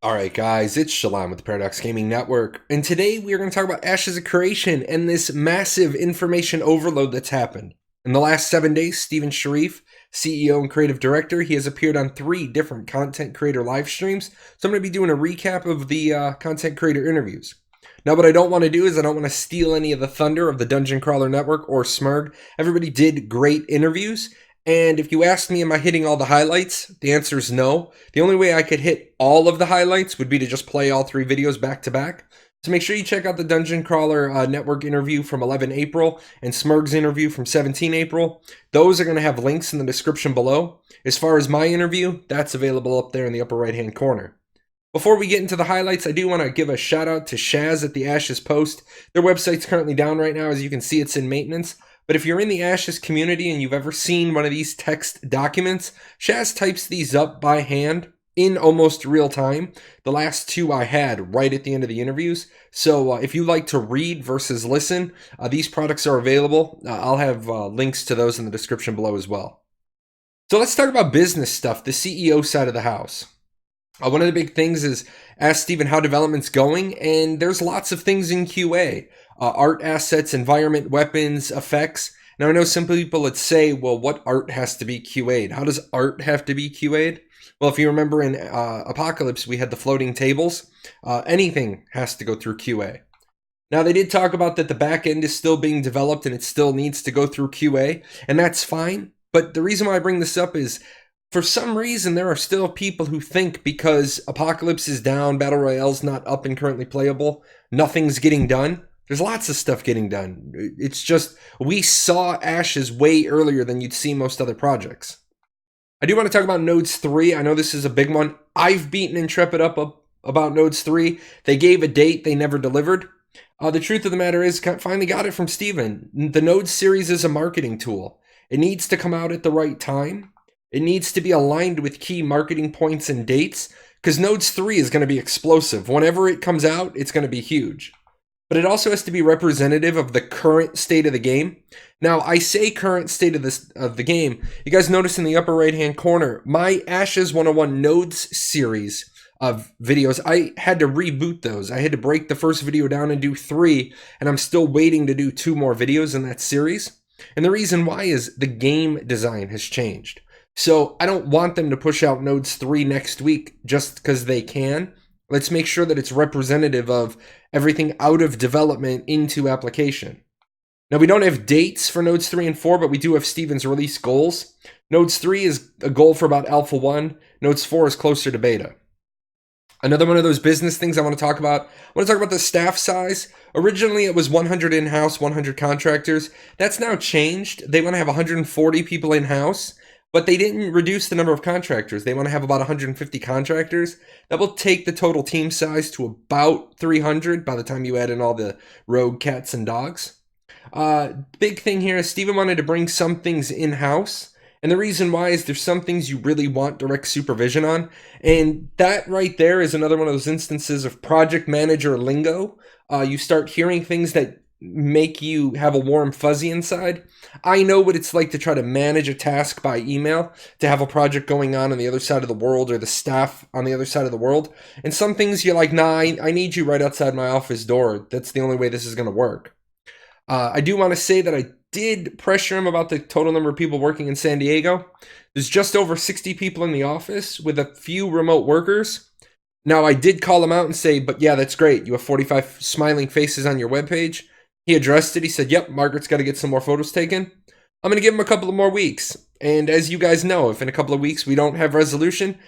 Alright guys, it's Shalom with the Paradox Gaming Network, and today we are going to talk about Ashes of Creation and this massive information overload that's happened. In the last 7 days, Stephen Sharif, CEO and creative director, he has appeared on 3 different content creator live streams, so I'm going to be doing a recap of the content creator interviews. Now what I don't want to do is I don't want to steal any of the thunder of the Dungeon Crawler Network or Simurgh. Everybody did great interviews. And if you ask me, am I hitting all the highlights? The answer is no. The only way I could hit all of the highlights would be to just play all 3 videos back to back. So make sure you check out the Dungeon Crawler Network interview from 11 April and Smurgh's interview from 17 April. Those are going to have links in the description below. As far as my interview, that's available up there in the upper right-hand corner. Before we get into the highlights, I do want to give a shout out to Shaz at the Ashes Post. Their website's currently down right now. As you can see, it's in maintenance. But if you're in the Ashes community and you've ever seen one of these text documents, Shaz types these up by hand in almost real time. The last 2 I had right at the end of the interviews. So if you like to read versus listen, these products are available. I'll have links to those in the description below as well. So let's talk about business stuff, the CEO side of the house. One of the big things is ask Stephen how development's going, and there's lots of things in QA. Art assets, environment, weapons, effects. Now I know some people would say, well, what art has to be QA'd? How does art have to be QA'd? Well, if you remember in Apocalypse, we had the floating tables. Anything has to go through QA. Now they did talk about that the back end is still being developed and it still needs to go through QA, and that's fine. But the reason why I bring this up is for some reason, there are still people who think because Apocalypse is down, Battle Royale's not up and currently playable, nothing's getting done. There's lots of stuff getting done. It's just, we saw Ashes way earlier than you'd see most other projects. I do want to talk about Nodes 3. I know this is a big one. I've beaten Intrepid up about Nodes 3. They gave a date, they never delivered. The truth of the matter is, finally got it from Steven. The Nodes series is a marketing tool. It needs to come out at the right time. It needs to be aligned with key marketing points and dates, because Nodes 3 is going to be explosive. Whenever it comes out, it's going to be huge. But it also has to be representative of the current state of the game. Now, I say current state of the game. You guys notice in the upper right-hand corner, my Ashes 101 Nodes series of videos, I had to reboot those. I had to break the first video down and do 3, and I'm still waiting to do 2 more videos in that series. And the reason why is the game design has changed. So I don't want them to push out Nodes 3 next week just because they can. Let's make sure that it's representative of everything out of development into application. Now, we don't have dates for Nodes 3 and 4, but we do have Steven's release goals. Nodes 3 is a goal for about Alpha 1. Nodes 4 is closer to Beta. Another one of those business things I want to talk about. I want to talk about the staff size. Originally, it was 100 in-house, 100 contractors. That's now changed. They want to have 140 people in-house. But they didn't reduce the number of contractors. They want to have about 150 contractors. That will take the total team size to about 300 by the time you add in all the rogue cats and dogs. Big thing here is Steven wanted to bring some things in-house. And the reason why is there's some things you really want direct supervision on. And that right there is another one of those instances of project manager lingo. You start hearing things that make you have a warm fuzzy inside. I know what it's like to try to manage a task by email, to have a project going on the other side of the world or the staff on the other side of the world. And some things you're like, nah, I need you right outside my office door. That's the only way this is going to work. I do want to say that I did pressure him about the total number of people working in San Diego. There's just over 60 people in the office with a few remote workers. Now, I did call him out and say, but yeah, that's great. You have 45 smiling faces on your webpage. He addressed it. He said, yep, Margaret's got to get some more photos taken. I'm going to give him a couple of more weeks. And as you guys know, if in a couple of weeks we don't have resolution,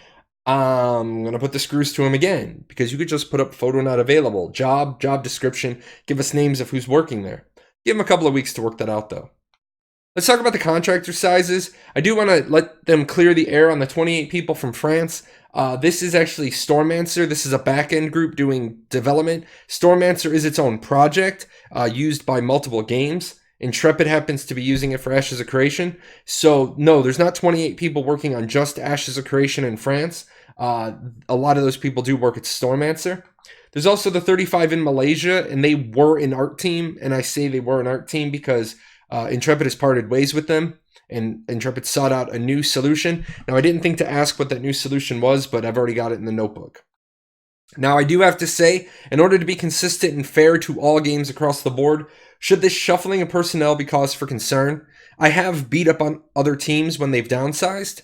I'm going to put the screws to him again. Because you could just put up photo not available, job description, give us names of who's working there. Give him a couple of weeks to work that out, though. Let's talk about the contractor sizes. I do want to let them clear the air on the 28 people from France. This is actually Stormancer. This is a back-end group doing development. Stormancer is its own project used by multiple games. Intrepid happens to be using it for Ashes of Creation. So, no, there's not 28 people working on just Ashes of Creation in France. A lot of those people do work at Stormancer. There's also the 35 in Malaysia, and they were an art team. And I say they were an art team because Intrepid has parted ways with them. And Intrepid sought out a new solution. Now, I didn't think to ask what that new solution was, but I've already got it in the notebook. Now, I do have to say, in order to be consistent and fair to all games across the board, should this shuffling of personnel be cause for concern? I have beat up on other teams when they've downsized,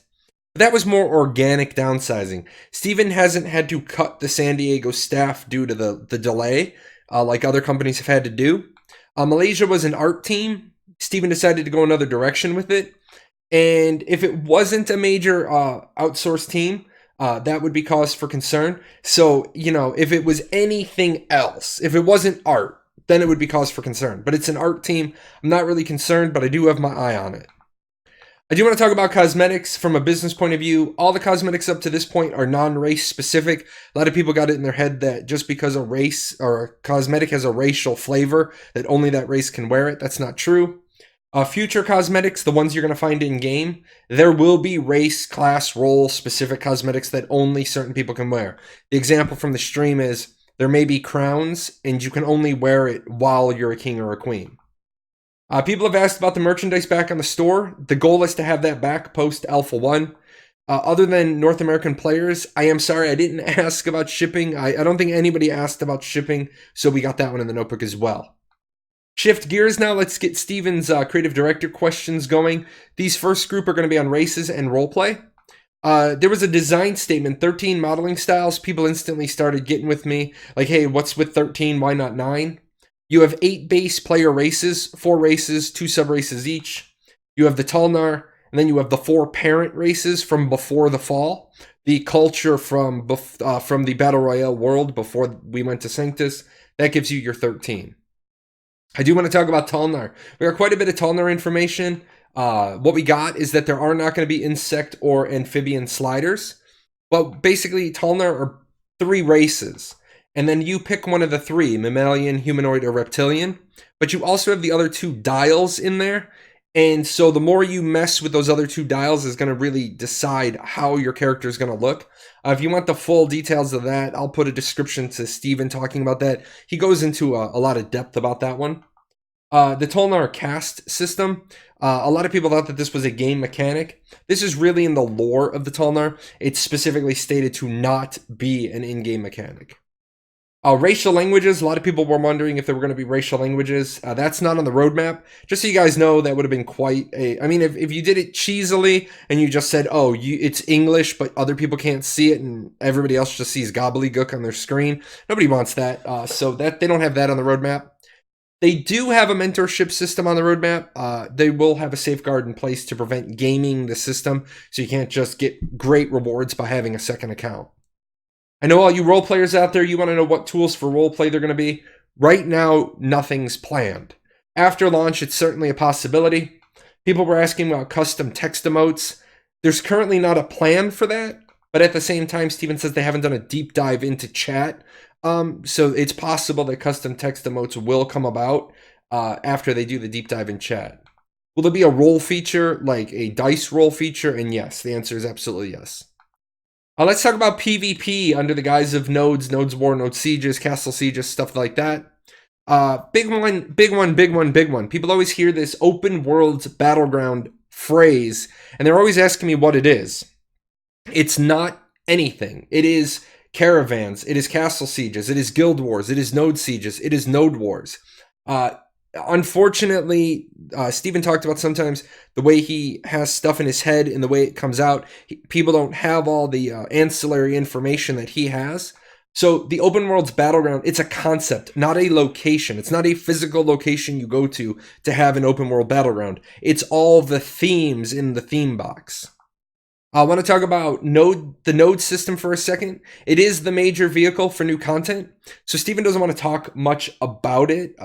but that was more organic downsizing. Steven hasn't had to cut the San Diego staff due to the delay, like other companies have had to do. Malaysia was an art team. Steven decided to go another direction with it. And if it wasn't a major outsourced team, that would be cause for concern. So, if it was anything else, if it wasn't art, then it would be cause for concern. But it's an art team. I'm not really concerned, but I do have my eye on it. I do want to talk about cosmetics from a business point of view. All the cosmetics up to this point are non-race specific. A lot of people got it in their head that just because a race or a cosmetic has a racial flavor, that only that race can wear it. That's not true. Future cosmetics, the ones you're going to find in game, there will be race, class, role specific cosmetics that only certain people can wear. The example from the stream is there may be crowns and you can only wear it while you're a king or a queen. People have asked about the merchandise back on the store. The goal is to have that back post Alpha 1. Other than North American players, I am sorry I didn't ask about shipping. I don't think anybody asked about shipping, so we got that one in the notebook as well. Shift gears now. Let's get Steven's creative director questions going. These first group are going to be on races and roleplay. There was a design statement, 13 modeling styles. People instantly started getting with me, like, hey, what's with 13? Why not 9? You have 8 base player races, 4 races, 2 sub races each. You have the Talnar, and then you have the 4 parent races from before the fall. The culture from the Battle Royale world before we went to Sanctus. That gives you your 13. I do want to talk about Talnar. We got quite a bit of Talnar information. What we got is that there are not going to be insect or amphibian sliders. But basically, Talnar are 3 races. And then you pick one of the 3, mammalian, humanoid, or reptilian. But you also have the other 2 dials in there. And so the more you mess with those other 2 dials is going to really decide how your character is going to look. If you want the full details of that, I'll put a description to Steven talking about that. He goes into a lot of depth about that one. The Tolnar cast system, a lot of people thought that this was a game mechanic. This is really in the lore of the Tolnar. It's specifically stated to not be an in-game mechanic. Racial languages, a lot of people were wondering if there were going to be racial languages. That's not on the roadmap. Just so you guys know, that would have been quite a... I mean, if you did it cheesily and you just said, oh, it's English, but other people can't see it and everybody else just sees gobbledygook on their screen, nobody wants that. So that they don't have that on the roadmap. They do have a mentorship system on the roadmap. They will have a safeguard in place to prevent gaming the system, so you can't just get great rewards by having a second account. I know all you role players out there, you want to know what tools for roleplay they're going to be. Right now, nothing's planned. After launch, it's certainly a possibility. People were asking about custom text emotes. There's currently not a plan for that, but at the same time, Steven says they haven't done a deep dive into chat. So it's possible that custom text emotes will come about after they do the deep dive in chat. Will there be a role feature, like a dice roll feature? And yes, the answer is absolutely yes. Let's talk about PvP under the guise of nodes, nodes war, node sieges, castle sieges, stuff like that. Big one. People always hear this open world battleground phrase, and they're always asking me what it is. It's not anything. It is Caravans, it is castle sieges, it is guild wars, it is node sieges, it is node wars. Unfortunately, Steven talked about sometimes the way he has stuff in his head and the way it comes out. People don't have all the ancillary information that he has. So the open world's battleground, it's a concept, not a location. It's not a physical location you go to have an open world battleground. It's all the themes in the theme box. I want to talk about the node system for a second. It is the major vehicle for new content. So Steven doesn't want to talk much about it,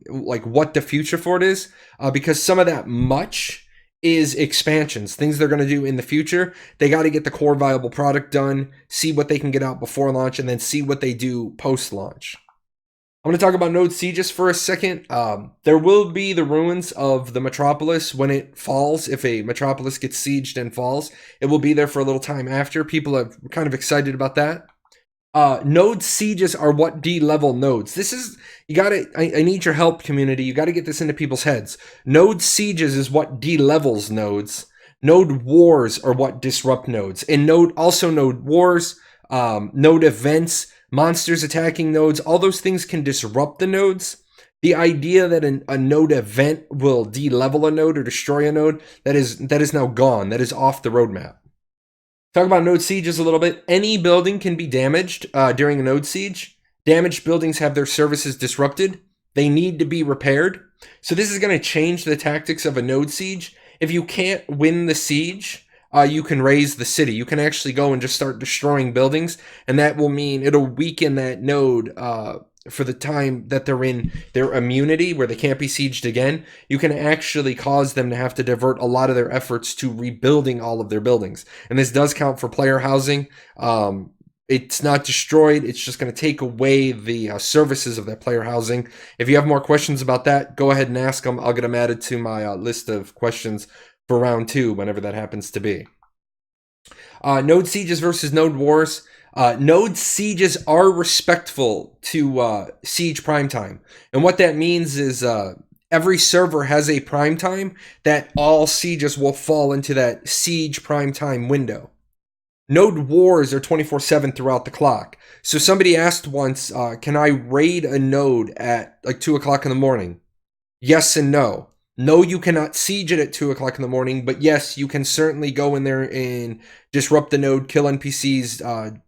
like what the future for it is, because some of that much is expansions, things they're going to do in the future. They got to get the core viable product done, see what they can get out before launch, and then see what they do post-launch. I'm going to talk about node sieges for a second. There will be the ruins of the metropolis when it falls. If a metropolis gets sieged and falls, it will be there for a little time after. People are kind of excited about that. Node sieges are what de-level nodes. This is, I need your help, community. You got to get this into people's heads. Node sieges is what de-levels nodes. Node wars are what disrupt nodes. And node wars, node events, monsters attacking nodes, all those things can disrupt the nodes. The idea that a node event will de-level a node or destroy a node, that is now gone. That is off the roadmap. Talk about node sieges a little bit. Any building can be damaged during a node siege. Damaged buildings have their services disrupted. They need to be repaired. So this is going to change the tactics of a node siege. If you can't win the siege, you can raise the city. You can actually go and just start destroying buildings, and that will mean it'll weaken that node for the time that they're in their immunity, where they can't be sieged again. You can actually cause them to have to divert a lot of their efforts to rebuilding all of their buildings. And this does count for player housing. It's not destroyed. It's just going to take away the services of that player housing. If you have more questions about that, go ahead and ask them. I'll get them added to my list of questions for round 2, whenever that happens to be. Node sieges versus node wars. Node sieges are respectful to siege prime time. And what that means is every server has a prime time that all sieges will fall into that siege prime time window. Node wars are 24/7 throughout the clock. So somebody asked once, can I raid a node at like 2 o'clock in the morning? Yes and no. No, you cannot siege it at 2 o'clock in the morning, but yes, you can certainly go in there and disrupt the node, kill NPCs,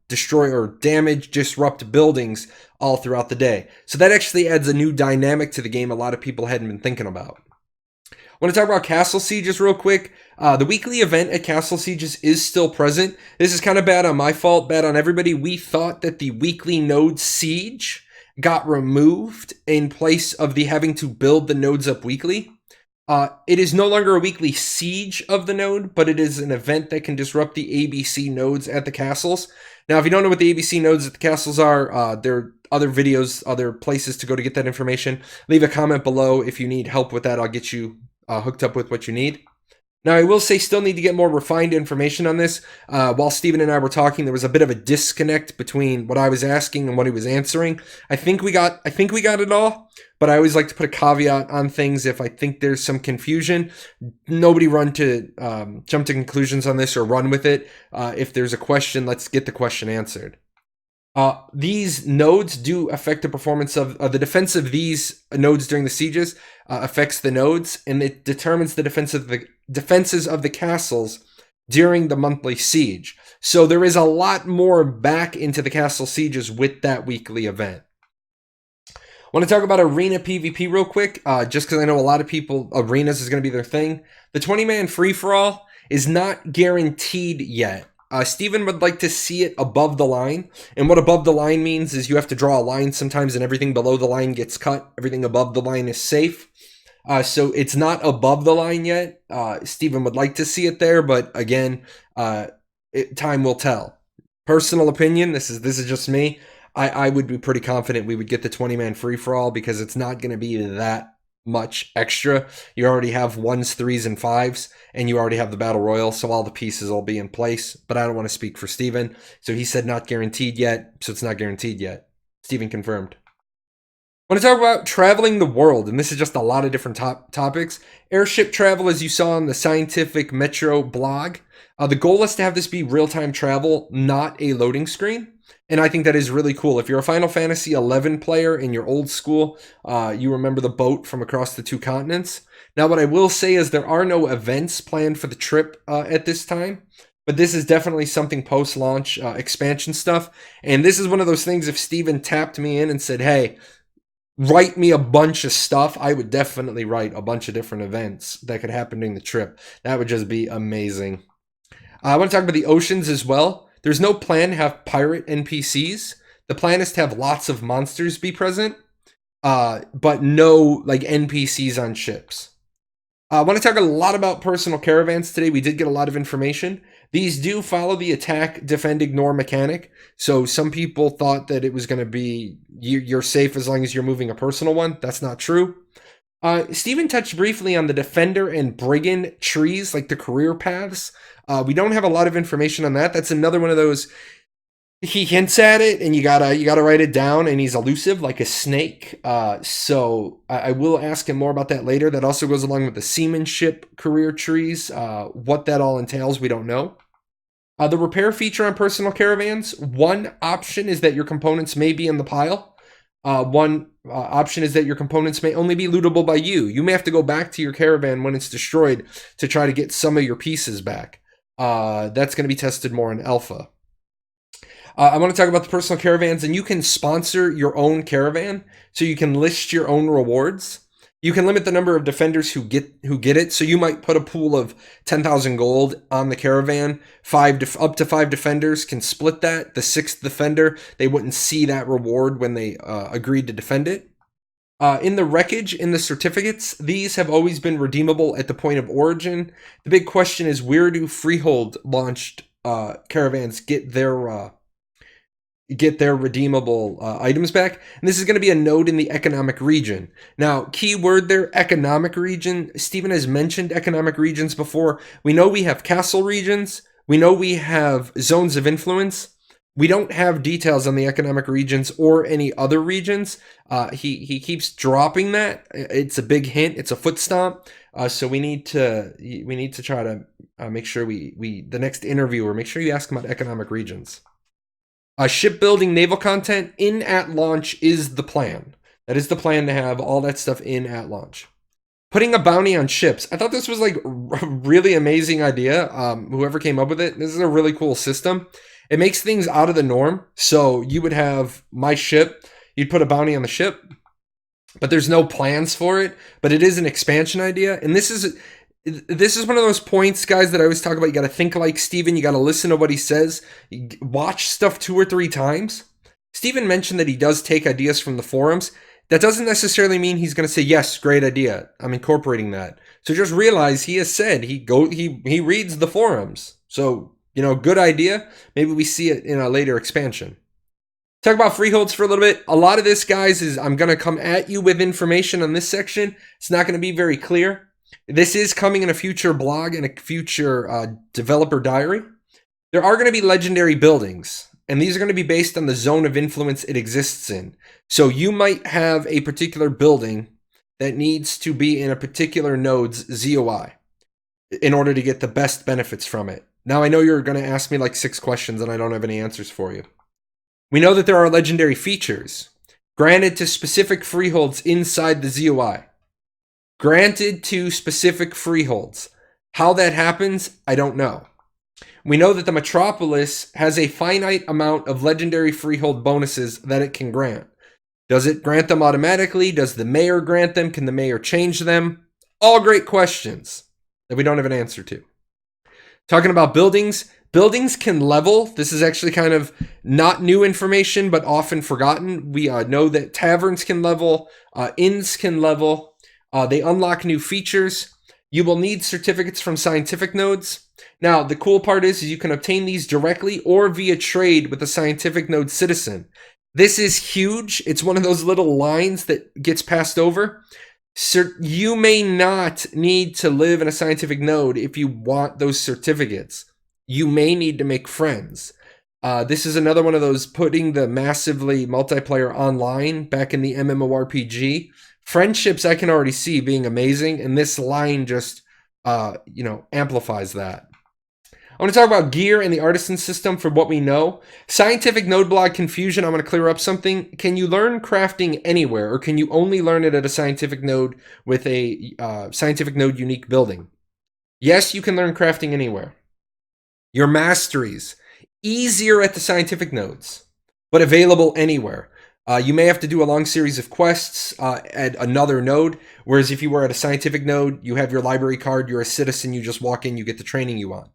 destroy or damage, disrupt buildings all throughout the day. So that actually adds a new dynamic to the game a lot of people hadn't been thinking about. I want to talk about castle sieges real quick. The weekly event at castle sieges is still present. This is kind of bad on my fault, bad on everybody. We thought that the weekly node siege got removed in place of the having to build the nodes up weekly. It is no longer a weekly siege of the node, but it is an event that can disrupt the ABC nodes at the castles. Now, if you don't know what the ABC nodes at the castles are, there are other videos, other places to go to get that information. Leave a comment below if you need help with that. I'll get you hooked up with what you need. Now, I will say still need to get more refined information on this. While Steven and I were talking, there was a bit of a disconnect between what I was asking and what he was answering. I think we got it all, but I always like to put a caveat on things if I think there's some confusion. Nobody jump to conclusions on this or run with it. If there's a question, let's get the question answered. These nodes do affect the performance of the defense of these nodes during the sieges. Affects the nodes, and it determines the defenses of the castles during the monthly siege. So there is a lot more back into the castle sieges with that weekly event. I want to talk about arena PvP real quick, just because I know a lot of people, arenas is going to be their thing. The 20-man free-for-all is not guaranteed yet. Steven would like to see it above the line. And what above the line means is you have to draw a line sometimes and everything below the line gets cut. Everything above the line is safe. So it's not above the line yet. Steven would like to see it there, but again, time will tell. Personal opinion, this is just me. I would be pretty confident we would get the 20-man free-for-all because it's not going to be that much extra. You already have 1s, 3s, and 5s, and you already have the Battle Royal, so all the pieces will be in place. But I don't want to speak for Steven. So he said not guaranteed yet, so it's not guaranteed yet. Steven confirmed. I want to talk about traveling the world, and this is just a lot of different topics. Airship travel, as you saw on the Scientific Metro blog. The goal is to have this be real-time travel, not a loading screen. And I think that is really cool. If you're a Final Fantasy XI player and you're old school, you remember the boat from across the 2 continents. Now, what I will say is there are no events planned for the trip at this time. But this is definitely something post-launch expansion stuff. And this is one of those things, if Steven tapped me in and said, hey, write me a bunch of stuff, I would definitely write a bunch of different events that could happen during the trip. That would just be amazing. I want to talk about the oceans as well. There's no plan to have pirate NPCs. The plan is to have lots of monsters be present, but no like NPCs on ships. I want to talk a lot about personal caravans today. We did get a lot of information. These do follow the attack, defend, ignore mechanic. So some people thought that it was going to be you're safe as long as you're moving a personal one. That's not true. Steven touched briefly on the defender and brigand trees, like the career paths. We don't have a lot of information on that. That's another one of those, he hints at it and you gotta write it down, and he's elusive like a snake. So I will ask him more about that later. That also goes along with the seamanship career trees. What that all entails, we don't know. The repair feature on personal caravans, one option is that your components may be in the pile. One option is that your components may only be lootable by you. You may have to go back to your caravan when it's destroyed to try to get some of your pieces back. That's going to be tested more in alpha. I want to talk about the personal caravans, and you can sponsor your own caravan, so you can list your own rewards. You can limit the number of defenders who get it. So you might put a pool of 10,000 gold on the caravan. Up to 5 defenders can split that. The 6th defender, they wouldn't see that reward when they agreed to defend it. In the wreckage, in the certificates, these have always been redeemable at the point of origin. The big question is, where do Freehold launched caravans get their redeemable items back? And this is going to be a node in the economic region. Now, key word there, economic region. Stephen has mentioned economic regions before. We know we have castle regions. We know we have zones of influence. We don't have details on the economic regions or any other regions. He keeps dropping that. It's a big hint. It's a foot stomp. So we need to try to make sure the next interviewer, make sure you ask him about economic regions. Shipbuilding naval content in at launch is the plan. That is the plan, to have all that stuff in at launch. Putting a bounty on ships. I thought this was like a really amazing idea. Whoever came up with it, this is a really cool system. It makes things out of the norm. So you would have my ship, you'd put a bounty on the ship, but there's no plans for it. But it is an expansion idea. And this is one of those points, guys, that I always talk about. You got to think like Steven. You got to listen to what he says. Watch stuff 2 or 3 times. Steven mentioned that he does take ideas from the forums. That doesn't necessarily mean he's going to say, yes, great idea, I'm incorporating that. So just realize he has said he reads the forums. So, good idea. Maybe we see it in a later expansion. Talk about freeholds for a little bit. A lot of this, guys, is I'm going to come at you with information on this section. It's not going to be very clear. This is coming in a future blog and a future developer diary. There are going to be legendary buildings, and these are going to be based on the zone of influence it exists in. So you might have a particular building that needs to be in a particular node's ZOI in order to get the best benefits from it. Now, I know you're going to ask me like 6 questions, and I don't have any answers for you. We know that there are legendary features granted to specific freeholds inside the ZOI. Granted to specific freeholds. How that happens, I don't know. We know that the Metropolis has a finite amount of legendary freehold bonuses that it can grant. Does it grant them automatically? Does the mayor grant them? Can the mayor change them? All great questions that we don't have an answer to. Talking about buildings. Buildings can level. This is actually kind of not new information, but often forgotten. We know that taverns can level. Inns can level. They unlock new features. You will need certificates from scientific nodes. Now, the cool part is you can obtain these directly or via trade with a scientific node citizen. This is huge. It's one of those little lines that gets passed over. You may not need to live in a scientific node if you want those certificates. You may need to make friends. This is another one of those putting the massively multiplayer online back in the MMORPG. Friendships I can already see being amazing, and this line just, amplifies that. I want to talk about gear and the artisan system for what we know. Scientific node blog confusion. I'm going to clear up something. Can you learn crafting anywhere, or can you only learn it at a scientific node with a scientific node unique building? Yes, you can learn crafting anywhere. Your masteries, easier at the scientific nodes, but available anywhere. You may have to do a long series of quests at another node, whereas if you were at a scientific node, you have your library card, you're a citizen, you just walk in, you get the training you want.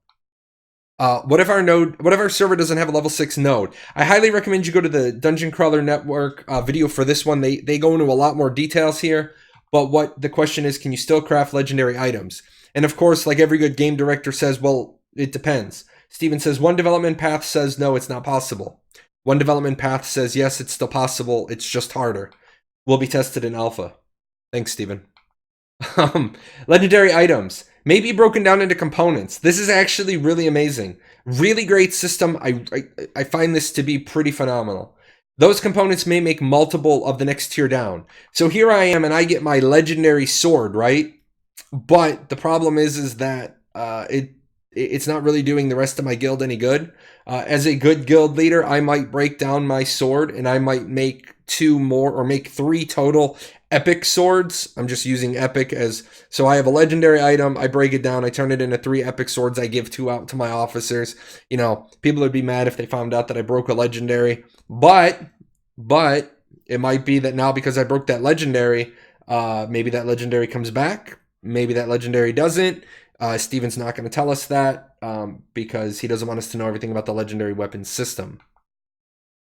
What if our server doesn't have a level 6 node? I highly recommend you go to the Dungeon Crawler Network video for this one. They go into a lot more details here, but what the question is, can you still craft legendary items? And of course, like every good game director says, well, it depends. Steven says one development path says no, it's not possible. One development path says, yes, it's still possible. It's just harder. Will be tested in alpha. Thanks, Steven. Legendary items may be broken down into components. This is actually really amazing. Really great system. I find this to be pretty phenomenal. Those components may make multiple of the next tier down. So here I am, and I get my legendary sword, right? But the problem is that it's not really doing the rest of my guild any good. As a good guild leader, I might break down my sword and I might make 2 more or make 3 total epic swords. I'm just using epic as, so I have a legendary item, I break it down, I turn it into 3 epic swords, I give 2 out to my officers. You know, people would be mad if they found out that I broke a legendary, but it might be that now because I broke that legendary, maybe that legendary comes back, maybe that legendary doesn't. Steven's not going to tell us that because he doesn't want us to know everything about the legendary weapons system.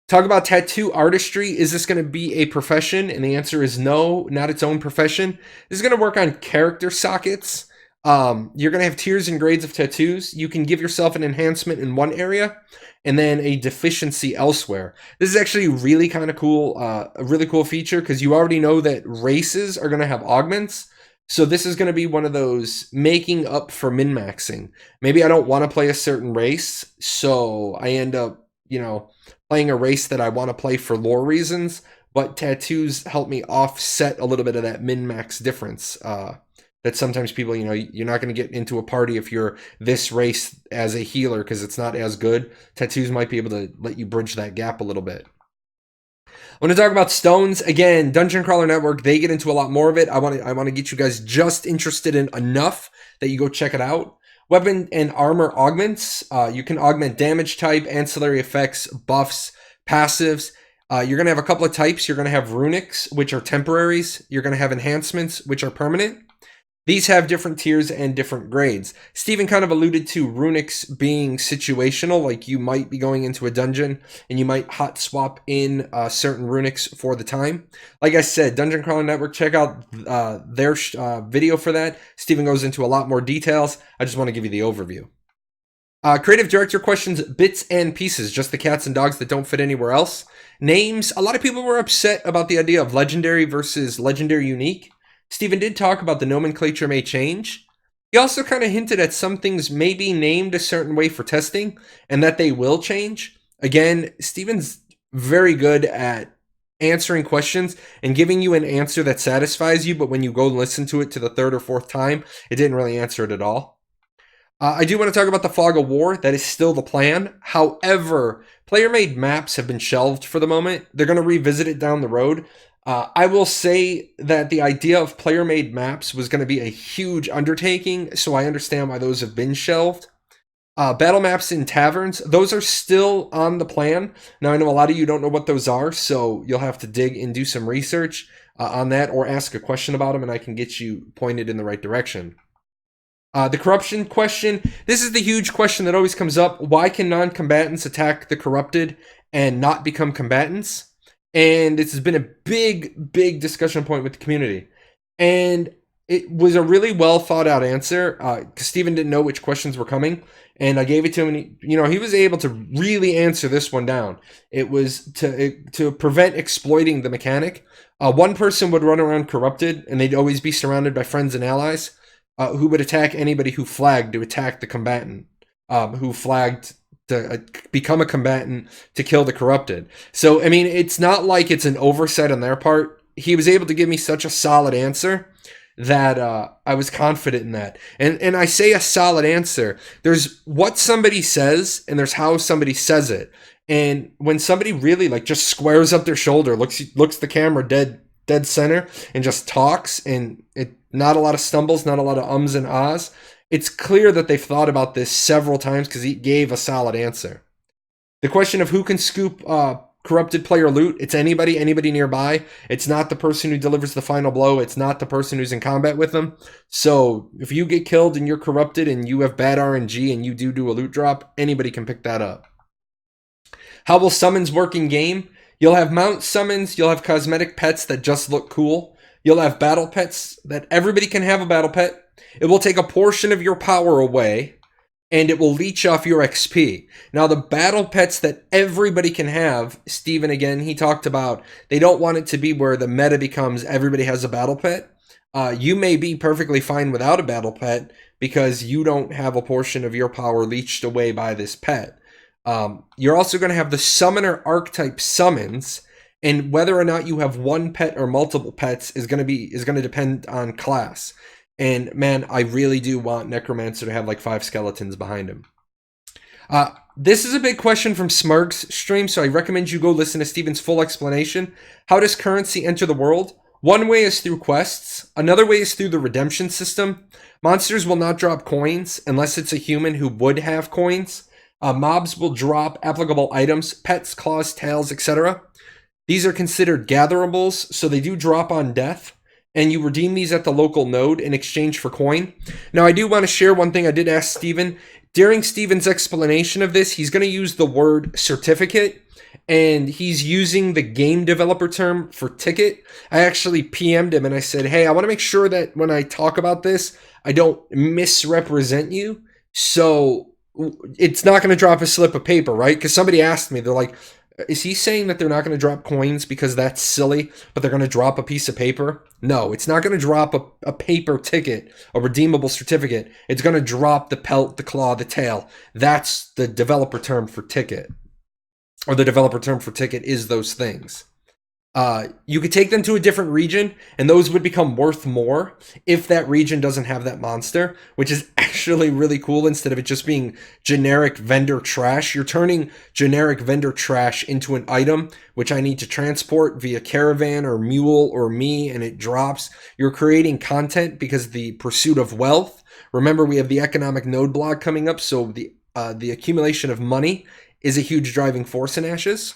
Talk about tattoo artistry. Is this going to be a profession? And the answer is no, not its own profession. This is going to work on character sockets. You're going to have tiers and grades of tattoos. You can give yourself an enhancement in one area and then a deficiency elsewhere. This is actually really kind of cool, a really cool feature because you already know that races are going to have augments. So this is going to be one of those making up for min-maxing. Maybe I don't want to play a certain race, so I end up, you know, playing a race that I want to play for lore reasons, but tattoos help me offset a little bit of that min-max difference. That sometimes people, you know, you're not going to get into a party if you're this race as a healer because it's not as good. Tattoos might be able to let you bridge that gap a little bit. I want to talk about stones. Again, Dungeon Crawler Network, they get into a lot more of it. I want to get you guys just interested in enough that you go check it out. Weapon and armor augments. You can augment damage type, ancillary effects, buffs, passives. You're going to have a couple of types. You're going to have runics, which are temporaries. You're going to have enhancements, which are permanent. These have different tiers and different grades. Steven kind of alluded to runics being situational, like you might be going into a dungeon and you might hot swap in certain runics for the time. Like I said, Dungeon Crawler Network, check out their video for that. Steven goes into a lot more details. I just want to give you the overview. Creative Director questions bits and pieces, just the cats and dogs that don't fit anywhere else. Names, a lot of people were upset about the idea of legendary versus legendary unique. Steven did talk about the nomenclature may change. He also kind of hinted at some things may be named a certain way for testing and that they will change. Again, Steven's very good at answering questions and giving you an answer that satisfies you, but when you go listen to it to the 3rd or 4th time, it didn't really answer it at all. I do want to talk about the Fog of War. That is still the plan. However, player-made maps have been shelved for the moment. They're going to revisit it down the road. I will say that the idea of player-made maps was going to be a huge undertaking, so I understand why those have been shelved. Battle maps in taverns, those are still on the plan. Now, I know a lot of you don't know what those are, so you'll have to dig and do some research on that or ask a question about them, and I can get you pointed in the right direction. The corruption question, this is the huge question that always comes up. Why can non-combatants attack the corrupted and not become combatants? And this has been a big discussion point with the community. And it was a really well thought out answer because Steven didn't know which questions were coming. And I gave it to him and he was able to really answer this one down. It was to prevent exploiting the mechanic. One person would run around corrupted and they'd always be surrounded by friends and allies who would attack anybody who flagged to attack the combatant, who flagged to become a combatant to kill the corrupted. So, I mean, it's not like it's an oversight on their part. He was able to give me such a solid answer that I was confident in that. And I say a solid answer. There's what somebody says and there's how somebody says it. And when somebody really like just squares up their shoulder, looks the camera dead center and just talks and not a lot of stumbles, not a lot of ums and ahs, it's clear that they've thought about this several times because he gave a solid answer. The question of who can scoop corrupted player loot, it's anybody nearby. It's not the person who delivers the final blow. It's not the person who's in combat with them. So if you get killed and you're corrupted and you have bad RNG and you do a loot drop, anybody can pick that up. How will summons work in game? You'll have mount summons. You'll have cosmetic pets that just look cool. You'll have battle pets that everybody can have a battle pet. It will take a portion of your power away, and it will leech off your XP. Now, the battle pets that everybody can have, Steven, again, he talked about, they don't want it to be where the meta becomes everybody has a battle pet. You may be perfectly fine without a battle pet because you don't have a portion of your power leeched away by this pet. You're also going to have the summoner archetype summons, and whether or not you have one pet or multiple pets is going to depend on class. And man, I really do want Necromancer to have like 5 skeletons behind him. This is a big question from Simugh's stream, so I recommend you go listen to Steven's full explanation. How does currency enter the world? One way is through quests. Another way is through the redemption system. Monsters will not drop coins unless it's a human who would have coins. Mobs will drop applicable items, pets, claws, tails, etc. These are considered gatherables, so they do drop on death, and you redeem these at the local node in exchange for coin. Now, I do want to share one thing I did ask Steven. During Steven's explanation of this, he's going to use the word certificate, and he's using the game developer term for ticket. I actually PM'd him and I said, hey, I want to make sure that when I talk about this, I don't misrepresent you. So it's not going to drop a slip of paper, right? Because somebody asked me, they're like, is he saying that they're not going to drop coins because that's silly, but they're going to drop a piece of paper? No, it's not going to drop a paper ticket, a redeemable certificate. It's going to drop the pelt, the claw, the tail. That's the developer term for ticket. Or the developer term for ticket is those things. You could take them to a different region, and those would become worth more if that region doesn't have that monster, which is actually really cool. Instead of it just being generic vendor trash, you're turning generic vendor trash into an item, which I need to transport via caravan or mule or me, and it drops. You're creating content because the pursuit of wealth. Remember, we have the economic node blog coming up, so the accumulation of money is a huge driving force in Ashes.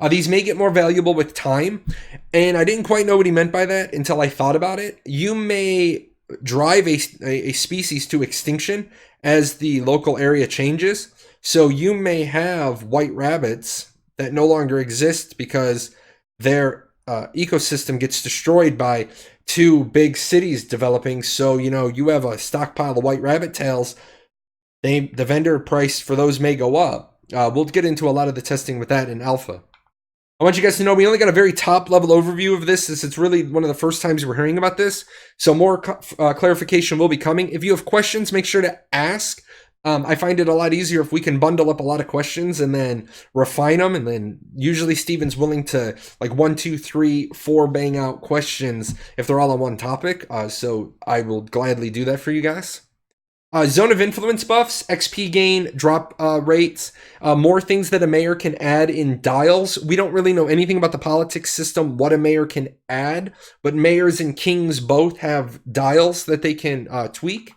These may get more valuable with time, and I didn't quite know what he meant by that until I thought about it. You may drive a species to extinction as the local area changes, so you may have white rabbits that no longer exist because their ecosystem gets destroyed by 2 big cities developing. So, you have a stockpile of white rabbit tails. The vendor price for those may go up. We'll get into a lot of the testing with that in alpha. I want you guys to know we only got a very top level overview of this. It's really one of the first times we're hearing about this. So more clarification will be coming. If you have questions, make sure to ask. I find it a lot easier if we can bundle up a lot of questions and then refine them. And then usually Steven's willing to like 1, 2, 3, 4 bang out questions if they're all on one topic. So I will gladly do that for you guys. Zone of influence buffs, XP gain, drop rates, more things that a mayor can add in dials. We don't really know anything about the politics system, what a mayor can add, but mayors and kings both have dials that they can tweak.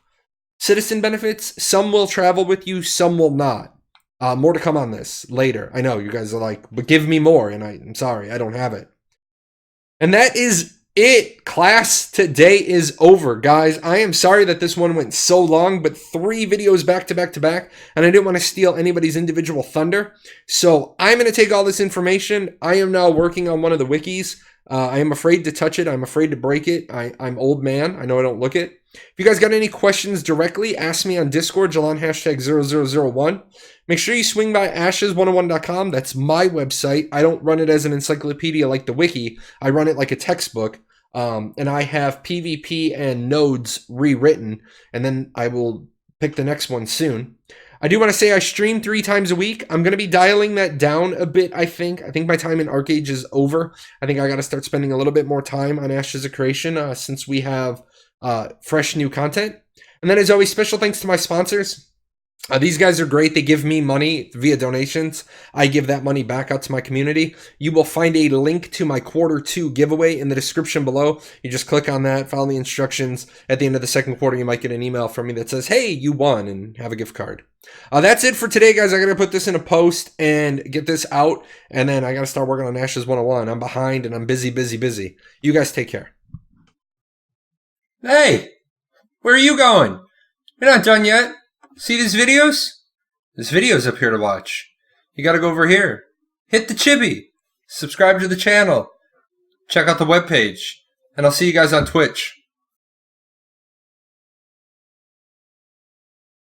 Citizen benefits, some will travel with you, some will not. More to come on this later. I know you guys are like, but give me more, and I'm sorry, I don't have it. And that is it. Class today is over, guys. I am sorry that this one went so long, but 3 videos back to back to back, and I didn't want to steal anybody's individual thunder. So I'm going to take all this information. I am now working on one of the wikis. I am afraid to touch it. I'm afraid to break it. I'm old man. I know I don't look it. If you guys got any questions directly, ask me on Discord, Jalon #0001. Make sure you swing by ashes101.com. That's my website. I don't run it as an encyclopedia like the wiki. I run it like a textbook. And I have PvP and nodes rewritten, and then I will pick the next one soon. I do want to say I stream 3 times a week. I'm going to be dialing that down a bit, I think. I think my time in ArcAge is over. I think I got to start spending a little bit more time on Ashes of Creation since we have fresh new content. And then as always, special thanks to my sponsors. These guys are great. They give me money via donations. I give that money back out to my community. You will find a link to my Q2 giveaway in the description below. You just click on that, follow the instructions. At the end of the second quarter, you might get an email from me that says, hey, you won, and have a gift card. That's it for today, guys. I got to put this in a post and get this out, and then I got to start working on Ashes 101. I'm behind, and I'm busy. You guys take care. Hey, where are you going? You're not done yet. See these videos? This video's up here to watch. You gotta go over here. Hit the chibi. Subscribe to the channel. Check out the webpage. And I'll see you guys on Twitch.